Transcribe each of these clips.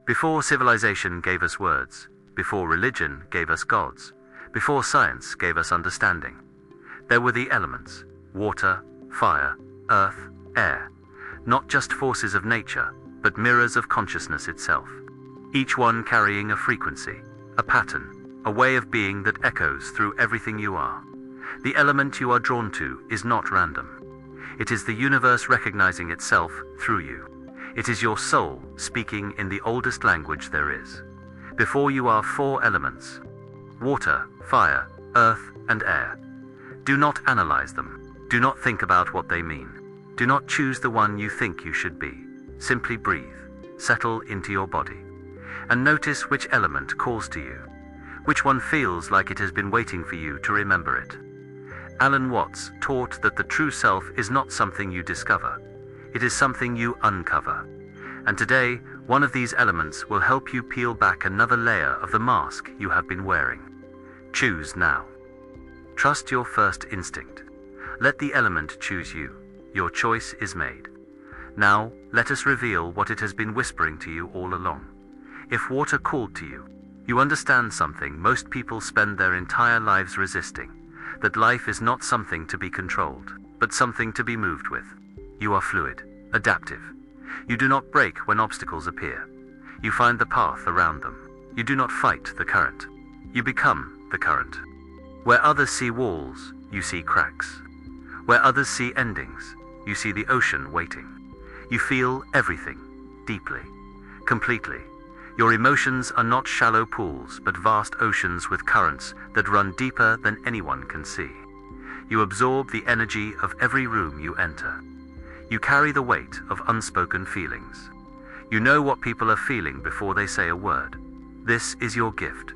Before civilization gave us words, before religion gave us gods, before science gave us understanding, there were the elements: water, fire, earth, air, not just forces of nature, but mirrors of consciousness itself, each one carrying a frequency, a pattern, a way of being that echoes through everything you are. The element you are drawn to is not random. It is the universe recognizing itself through you. It is your soul speaking in the oldest language there is. Before you are 4 elements: water, fire, earth, and air. Do not analyze them. Do not think about what they mean. Do not choose the one you think you should be. Simply breathe, settle into your body, and notice which element calls to you, which one feels like it has been waiting for you to remember it. Alan Watts taught that the true self is not something you discover, it is something you uncover. And today, one of these elements will help you peel back another layer of the mask you have been wearing. Choose now. Trust your first instinct. Let the element choose you. Your choice is made. Now, let us reveal what it has been whispering to you all along. If water called to you, you understand something most people spend their entire lives resisting, that life is not something to be controlled, but something to be moved with. You are fluid, adaptive. You do not break when obstacles appear. You find the path around them. You do not fight the current. You become the current. Where others see walls, you see cracks. Where others see endings, you see the ocean waiting. You feel everything, deeply, completely. Your emotions are not shallow pools, but vast oceans with currents that run deeper than anyone can see. You absorb the energy of every room you enter. You carry the weight of unspoken feelings. You know what people are feeling before they say a word. This is your gift.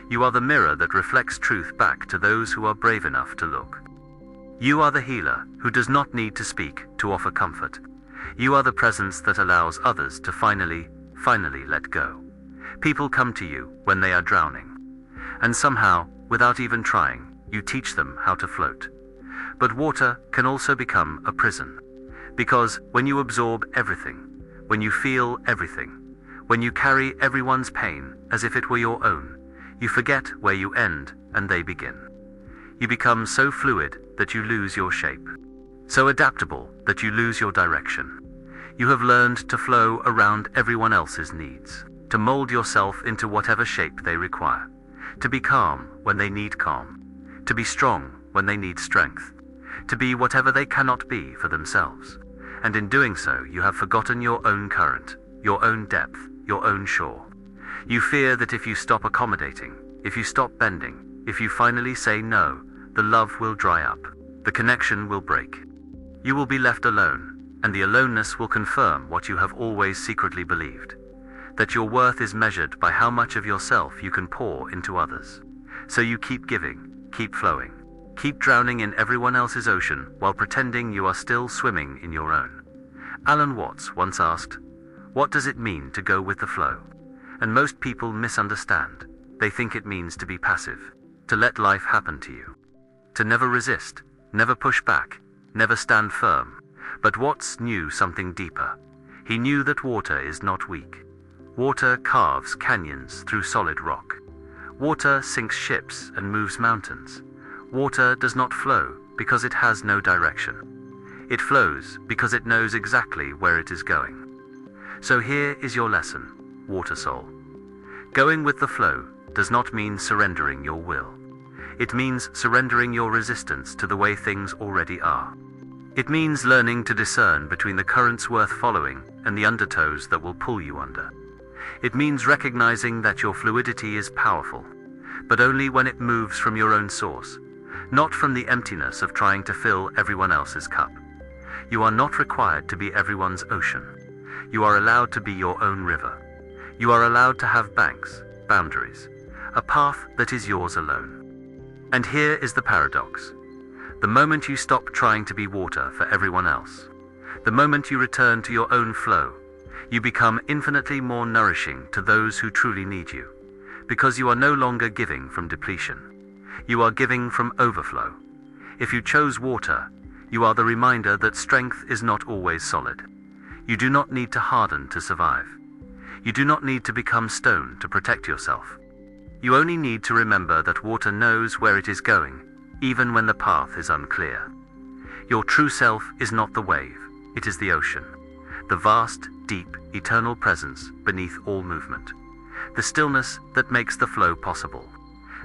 You are the mirror that reflects truth back to those who are brave enough to look. You are the healer who does not need to speak to offer comfort. You are the presence that allows others to finally let go. People come to you when they are drowning. And somehow, without even trying, you teach them how to float. But water can also become a prison. Because when you absorb everything, when you feel everything, when you carry everyone's pain as if it were your own, you forget where you end and they begin. You become so fluid that you lose your shape, so adaptable that you lose your direction. You have learned to flow around everyone else's needs, to mold yourself into whatever shape they require, to be calm when they need calm, to be strong when they need strength, to be whatever they cannot be for themselves. And in doing so, you have forgotten your own current, your own depth, your own shore. You fear that if you stop accommodating, if you stop bending, if you finally say no, the love will dry up, the connection will break. You will be left alone, and the aloneness will confirm what you have always secretly believed, that your worth is measured by how much of yourself you can pour into others. So you keep giving, keep flowing, keep drowning in everyone else's ocean while pretending you are still swimming in your own. Alan Watts once asked, "What does it mean to go with the flow?" And most people misunderstand. They think it means to be passive, to let life happen to you, to never resist, never push back, never stand firm. But Watts knew something deeper. He knew that water is not weak. Water carves canyons through solid rock. Water sinks ships and moves mountains. Water does not flow because it has no direction. It flows because it knows exactly where it is going. So here is your lesson, water soul. Going with the flow does not mean surrendering your will. It means surrendering your resistance to the way things already are. It means learning to discern between the currents worth following and the undertows that will pull you under. It means recognizing that your fluidity is powerful, but only when it moves from your own source, not from the emptiness of trying to fill everyone else's cup. You are not required to be everyone's ocean. You are allowed to be your own river. You are allowed to have banks, boundaries, a path that is yours alone. And here is the paradox. The moment you stop trying to be water for everyone else, the moment you return to your own flow, you become infinitely more nourishing to those who truly need you, because you are no longer giving from depletion. You are giving from overflow. If you chose water, you are the reminder that strength is not always solid. You do not need to harden to survive. You do not need to become stone to protect yourself. You only need to remember that water knows where it is going, even when the path is unclear. Your true self is not the wave, it is the ocean. The vast, deep, eternal presence beneath all movement. The stillness that makes the flow possible.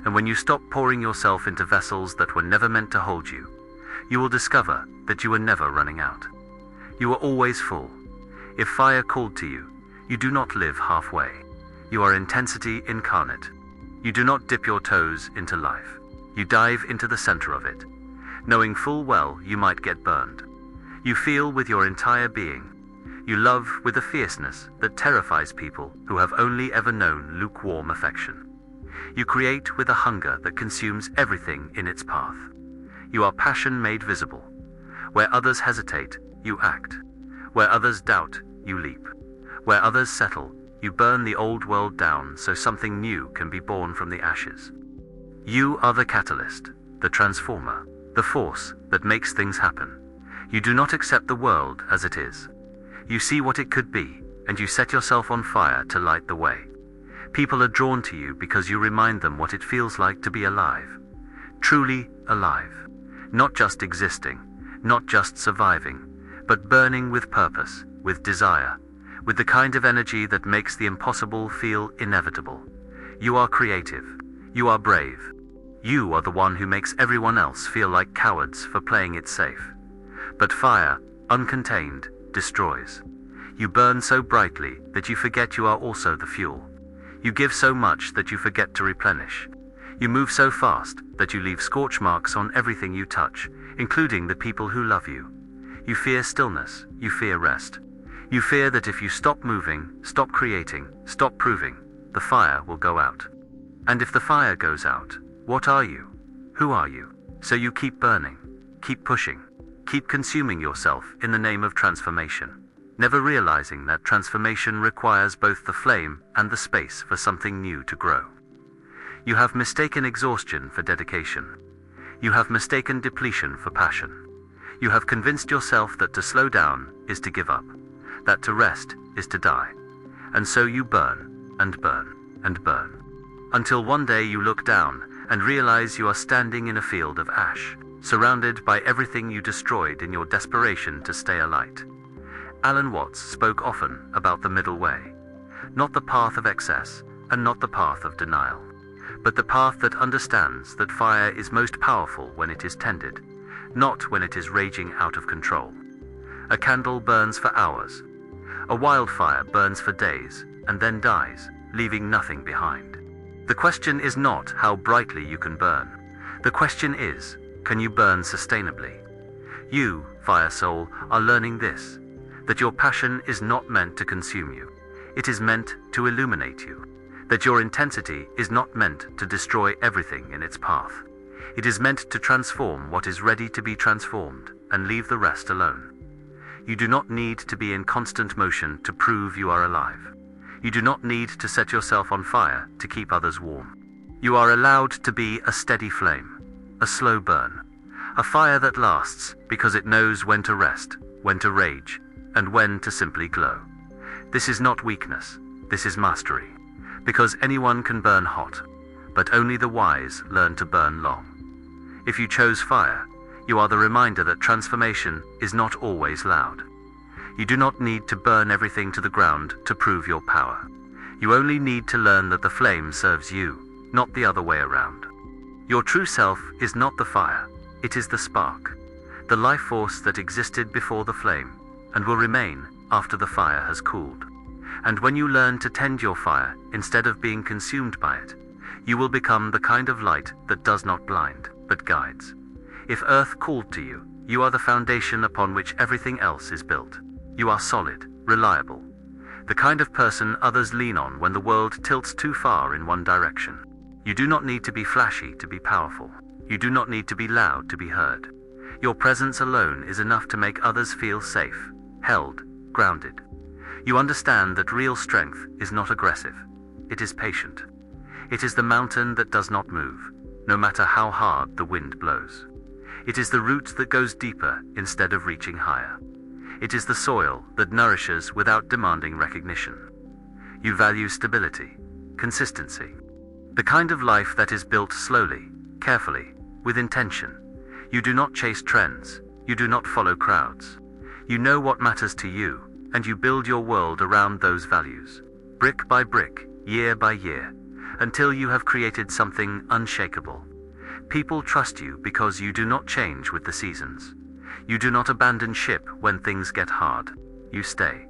And when you stop pouring yourself into vessels that were never meant to hold you, you will discover that you were never running out. You are always full. If fire called to you, you do not live halfway. You are intensity incarnate. You do not dip your toes into life. You dive into the center of it, knowing full well you might get burned. You feel with your entire being. You love with a fierceness that terrifies people who have only ever known lukewarm affection. You create with a hunger that consumes everything in its path. You are passion made visible. Where others hesitate, you act. Where others doubt, you leap. Where others settle, you burn the old world down so something new can be born from the ashes. You are the catalyst, the transformer, the force that makes things happen. You do not accept the world as it is. You see what it could be, and you set yourself on fire to light the way. People are drawn to you because you remind them what it feels like to be alive. Truly alive. Not just existing, not just surviving, but burning with purpose, with desire, with the kind of energy that makes the impossible feel inevitable. You are creative. You are brave. You are the one who makes everyone else feel like cowards for playing it safe. But fire, uncontained, destroys. You burn so brightly that you forget you are also the fuel. You give so much that you forget to replenish. You move so fast that you leave scorch marks on everything you touch, including the people who love you. You fear stillness. You fear rest. You fear that if you stop moving, stop creating, stop proving, the fire will go out. And if the fire goes out, what are you? Who are you? So you keep burning, keep pushing, keep consuming yourself in the name of transformation, never realizing that transformation requires both the flame and the space for something new to grow. You have mistaken exhaustion for dedication. You have mistaken depletion for passion. You have convinced yourself that to slow down is to give up, that to rest is to die. And so you burn, and burn, and burn. Until one day you look down and realize you are standing in a field of ash, surrounded by everything you destroyed in your desperation to stay alight. Alan Watts spoke often about the middle way. Not the path of excess, and not the path of denial, but the path that understands that fire is most powerful when it is tended, not when it is raging out of control. A candle burns for hours. A wildfire burns for days, and then dies, leaving nothing behind. The question is not how brightly you can burn. The question is, can you burn sustainably? You, fire soul, are learning this, that your passion is not meant to consume you. It is meant to illuminate you. That your intensity is not meant to destroy everything in its path. It is meant to transform what is ready to be transformed and leave the rest alone. You do not need to be in constant motion to prove you are alive. You do not need to set yourself on fire to keep others warm. You are allowed to be a steady flame, a slow burn, a fire that lasts because it knows when to rest, when to rage, and when to simply glow. This is not weakness, this is mastery, because anyone can burn hot, but only the wise learn to burn long. If you chose fire, you are the reminder that transformation is not always loud. You do not need to burn everything to the ground to prove your power. You only need to learn that the flame serves you, not the other way around. Your true self is not the fire, it is the spark, the life force that existed before the flame, and will remain after the fire has cooled. And when you learn to tend your fire instead of being consumed by it, you will become the kind of light that does not blind, but guides. If earth called to you, you are the foundation upon which everything else is built. You are solid, reliable, the kind of person others lean on when the world tilts too far in one direction. You do not need to be flashy to be powerful. You do not need to be loud to be heard. Your presence alone is enough to make others feel safe, held, grounded. You understand that real strength is not aggressive. It is patient. It is the mountain that does not move, no matter how hard the wind blows. It is the root that goes deeper instead of reaching higher. It is the soil that nourishes without demanding recognition. You value stability, consistency. The kind of life that is built slowly, carefully, with intention. You do not chase trends. You do not follow crowds. You know what matters to you, and you build your world around those values, brick by brick, year by year, until you have created something unshakable. People trust you because you do not change with the seasons. You do not abandon ship when things get hard. You stay.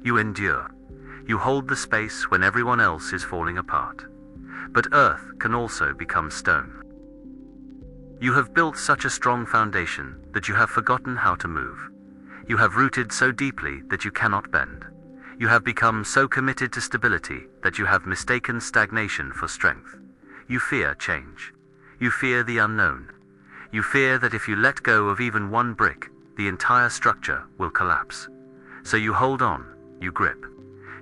You endure. You hold the space when everyone else is falling apart. But earth can also become stone. You have built such a strong foundation that you have forgotten how to move. You have rooted so deeply that you cannot bend. You have become so committed to stability that you have mistaken stagnation for strength. You fear change. You fear the unknown. You fear that if you let go of even one brick, the entire structure will collapse. So you hold on, you grip.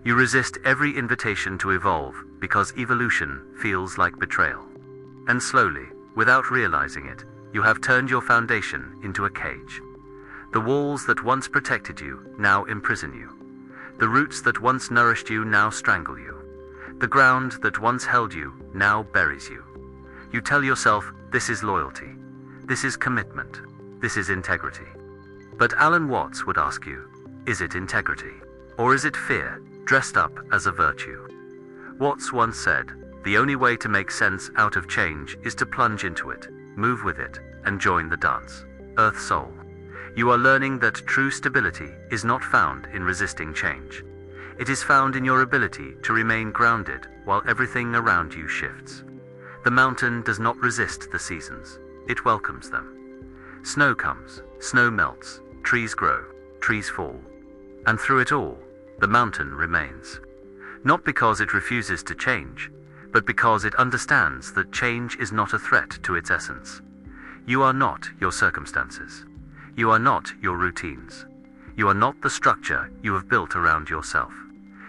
You resist every invitation to evolve because evolution feels like betrayal. And slowly, without realizing it, you have turned your foundation into a cage. The walls that once protected you now imprison you. The roots that once nourished you now strangle you. The ground that once held you now buries you. You tell yourself, this is loyalty. This is commitment. This is integrity. But Alan Watts would ask you, is it integrity? Or is it fear, dressed up as a virtue? Watts once said, the only way to make sense out of change is to plunge into it, move with it, and join the dance. Earth Soul. You are learning that true stability is not found in resisting change. It is found in your ability to remain grounded while everything around you shifts. The mountain does not resist the seasons. It welcomes them. Snow comes, snow melts, trees grow, trees fall. And through it all, the mountain remains. Not because it refuses to change, but because it understands that change is not a threat to its essence. You are not your circumstances. You are not your routines. You are not the structure you have built around yourself.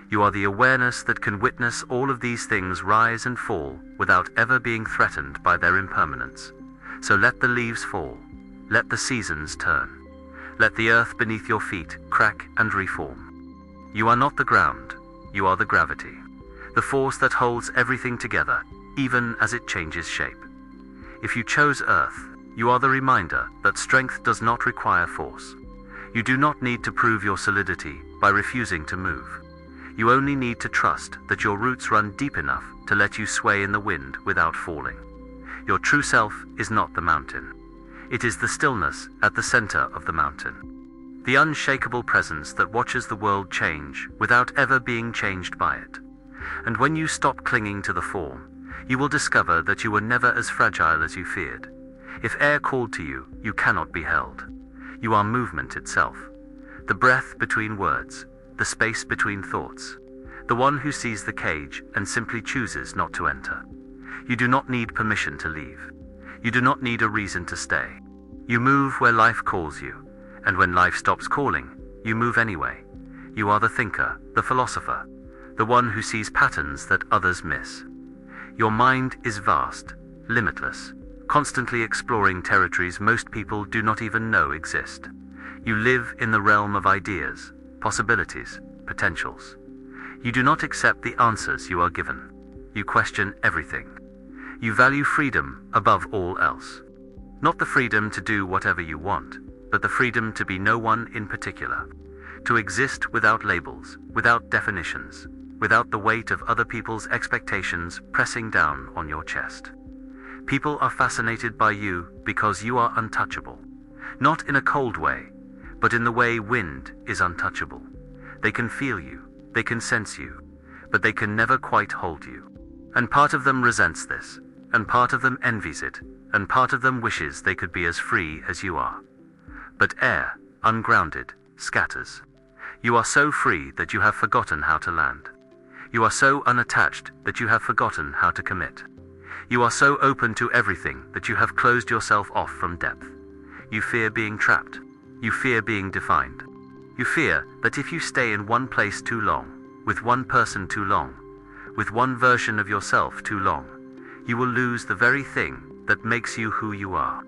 You are the awareness that can witness all of these things rise and fall without ever being threatened by their impermanence. So let the leaves fall. Let the seasons turn. Let the earth beneath your feet crack and reform. You are not the ground. You are the gravity. The force that holds everything together, even as it changes shape. If you chose earth, you are the reminder that strength does not require force. You do not need to prove your solidity by refusing to move. You only need to trust that your roots run deep enough to let you sway in the wind without falling. Your true self is not the mountain. It is the stillness at the center of the mountain. The unshakable presence that watches the world change without ever being changed by it. And when you stop clinging to the form, you will discover that you were never as fragile as you feared. If air called to you, you cannot be held. You are movement itself. The breath between words, the space between thoughts. The one who sees the cage and simply chooses not to enter. You do not need permission to leave. You do not need a reason to stay. You move where life calls you, and when life stops calling, you move anyway. You are the thinker, the philosopher, the one who sees patterns that others miss. Your mind is vast, limitless, constantly exploring territories most people do not even know exist. You live in the realm of ideas, possibilities, potentials. You do not accept the answers you are given. You question everything. You value freedom above all else. Not the freedom to do whatever you want, but the freedom to be no one in particular. To exist without labels, without definitions, without the weight of other people's expectations pressing down on your chest. People are fascinated by you because you are untouchable. Not in a cold way, but in the way wind is untouchable. They can feel you, they can sense you, but they can never quite hold you. And part of them resents this, and part of them envies it, and part of them wishes they could be as free as you are. But air, ungrounded, scatters. You are so free that you have forgotten how to land. You are so unattached that you have forgotten how to commit. You are so open to everything that you have closed yourself off from depth. You fear being trapped. You fear being defined. You fear that if you stay in one place too long, with one person too long, with one version of yourself too long, you will lose the very thing that makes you who you are.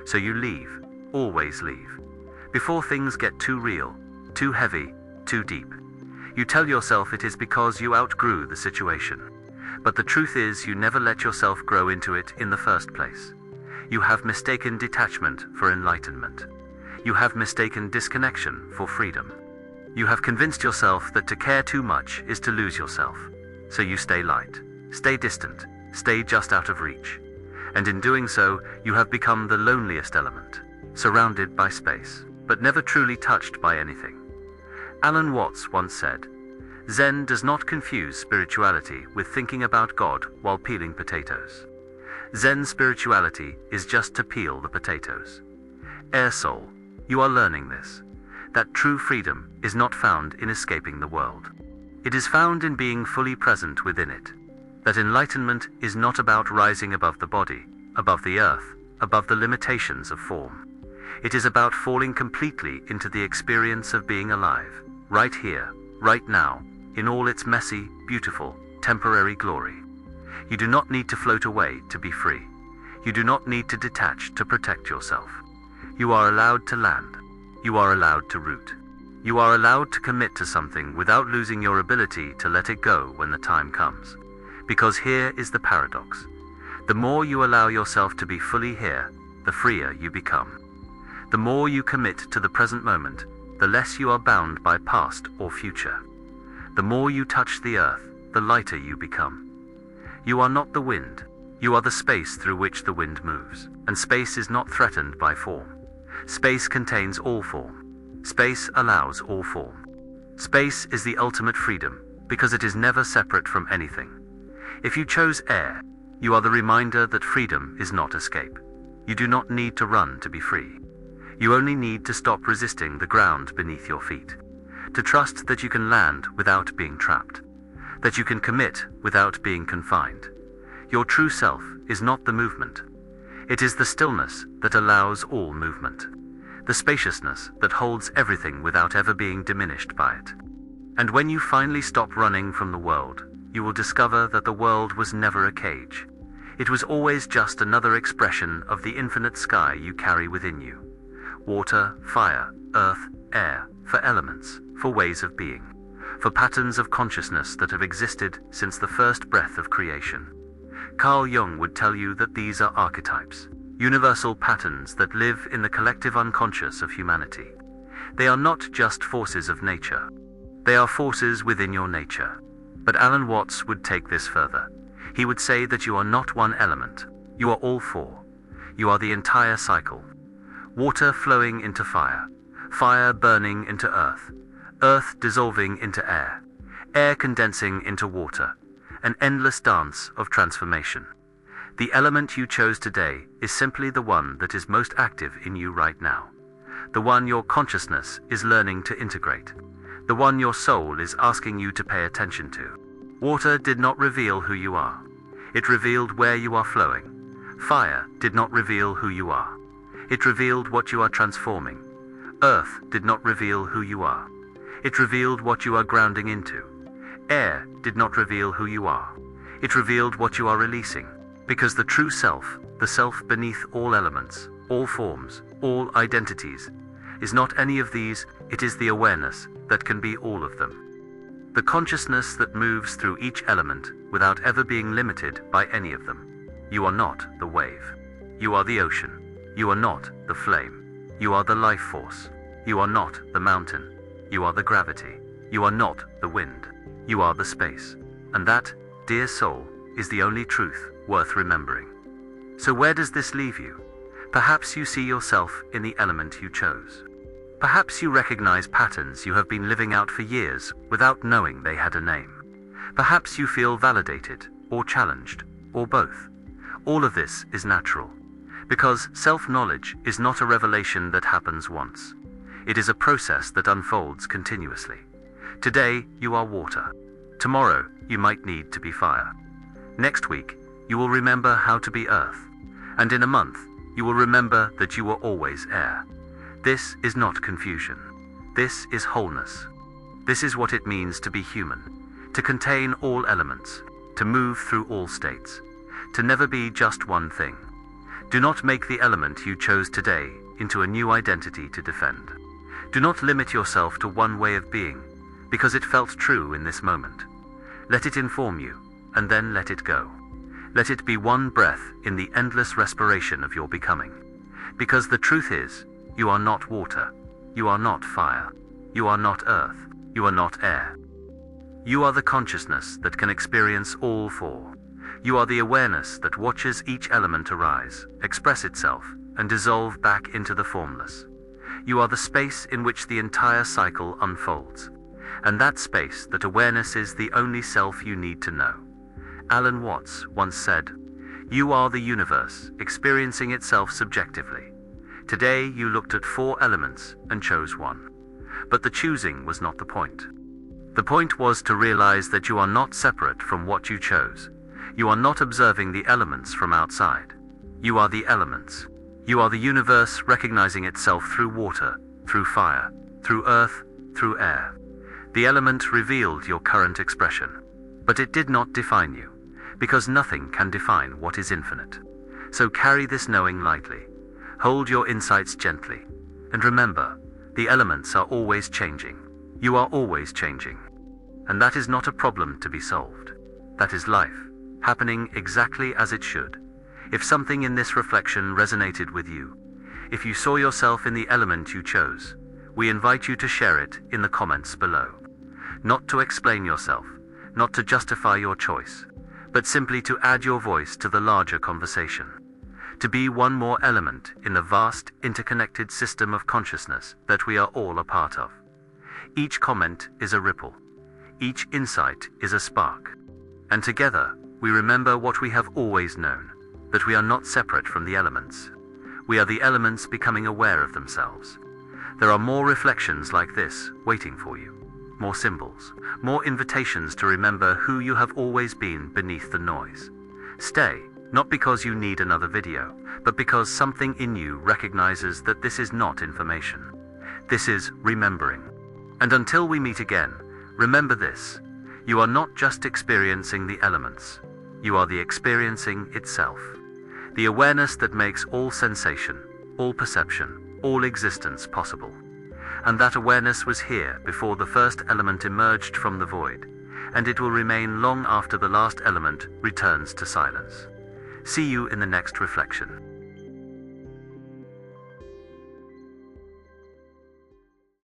So you leave, always leave, before things get too real, too heavy, too deep. You tell yourself it is because you outgrew the situation. But the truth is you never let yourself grow into it in the first place. You have mistaken detachment for enlightenment. You have mistaken disconnection for freedom. You have convinced yourself that to care too much is to lose yourself. So you stay light, stay distant, stay just out of reach. And in doing so, you have become the loneliest element, surrounded by space, but never truly touched by anything. Alan Watts once said, "Zen does not confuse spirituality with thinking about God while peeling potatoes. Zen spirituality is just to peel the potatoes." Air Soul, you are learning this. That true freedom is not found in escaping the world. It is found in being fully present within it. That enlightenment is not about rising above the body, above the earth, above the limitations of form. It is about falling completely into the experience of being alive, right here, right now, in all its messy, beautiful, temporary glory. You do not need to float away to be free. You do not need to detach to protect yourself. You are allowed to land. You are allowed to root. You are allowed to commit to something without losing your ability to let it go when the time comes. Because here is the paradox. The more you allow yourself to be fully here, the freer you become. The more you commit to the present moment, the less you are bound by past or future. The more you touch the earth, the lighter you become. You are not the wind. You are the space through which the wind moves. And space is not threatened by form. Space contains all form. Space allows all form. Space is the ultimate freedom, because it is never separate from anything. If you chose air, you are the reminder that freedom is not escape. You do not need to run to be free. You only need to stop resisting the ground beneath your feet. To trust that you can land without being trapped. That you can commit without being confined. Your true self is not the movement. It is the stillness that allows all movement. The spaciousness that holds everything without ever being diminished by it. And when you finally stop running from the world, you will discover that the world was never a cage. It was always just another expression of the infinite sky you carry within you. Water, fire, earth, air, for elements, for ways of being, for patterns of consciousness that have existed since the first breath of creation. Carl Jung would tell you that these are archetypes, universal patterns that live in the collective unconscious of humanity. They are not just forces of nature. They are forces within your nature. But Alan Watts would take this further. He would say that you are not one element. You are all four. You are the entire cycle. Water flowing into fire, fire burning into earth, earth dissolving into air, air condensing into water, an endless dance of transformation. The element you chose today is simply the one that is most active in you right now, the one your consciousness is learning to integrate, the one your soul is asking you to pay attention to. Water did not reveal who you are. It revealed where you are flowing. Fire did not reveal who you are. It revealed what you are transforming. Earth did not reveal who you are. It revealed what you are grounding into. Air did not reveal who you are. It revealed what you are releasing. Because the true self, the self beneath all elements, all forms, all identities, is not any of these, it is the awareness that can be all of them. The consciousness that moves through each element without ever being limited by any of them. You are not the wave. You are the ocean. You are not the flame. You are the life force. You are not the mountain. You are the gravity. You are not the wind. You are the space. And that, dear soul, is the only truth worth remembering. So where does this leave you? Perhaps you see yourself in the element you chose. Perhaps you recognize patterns you have been living out for years without knowing they had a name. Perhaps you feel validated, or challenged, or both. All of this is natural. Because self-knowledge is not a revelation that happens once. It is a process that unfolds continuously. Today, you are water. Tomorrow, you might need to be fire. Next week, you will remember how to be earth. And in a month, you will remember that you were always air. This is not confusion. This is wholeness. This is what it means to be human. To contain all elements. To move through all states. To never be just one thing. Do not make the element you chose today into a new identity to defend. Do not limit yourself to one way of being. because it felt true in this moment. Let it inform you, and then let it go. Let it be one breath in the endless respiration of your becoming. Because the truth is, you are not water, you are not fire, you are not earth, you are not air. You are the consciousness that can experience all four. You are the awareness that watches each element arise, express itself, and dissolve back into the formless. You are the space in which the entire cycle unfolds. And that space, that awareness, is the only self you need to know. Alan Watts once said, "You are the universe, experiencing itself subjectively." Today you looked at 4 elements and chose one. But the choosing was not the point. The point was to realize that you are not separate from what you chose. You are not observing the elements from outside. You are the elements. You are the universe recognizing itself through water, through fire, through earth, through air. The element revealed your current expression. But it did not define you, because nothing can define what is infinite. So carry this knowing lightly. Hold your insights gently. And remember, the elements are always changing. You are always changing. And that is not a problem to be solved. That is life, happening exactly as it should. If something in this reflection resonated with you, if you saw yourself in the element you chose, we invite you to share it in the comments below. Not to explain yourself, not to justify your choice, but simply to add your voice to the larger conversation. To be one more element in the vast, interconnected system of consciousness that we are all a part of. Each comment is a ripple. Each insight is a spark. And together, we remember what we have always known, that we are not separate from the elements. We are the elements becoming aware of themselves. There are more reflections like this waiting for you. More symbols, more invitations to remember who you have always been beneath the noise. Stay, not because you need another video, but because something in you recognizes that this is not information. This is remembering. And until we meet again, remember this: you are not just experiencing the elements, you are the experiencing itself. The awareness that makes all sensation, all perception, all existence possible. And that awareness was here before the first element emerged from the void, and it will remain long after the last element returns to silence. See you in the next reflection.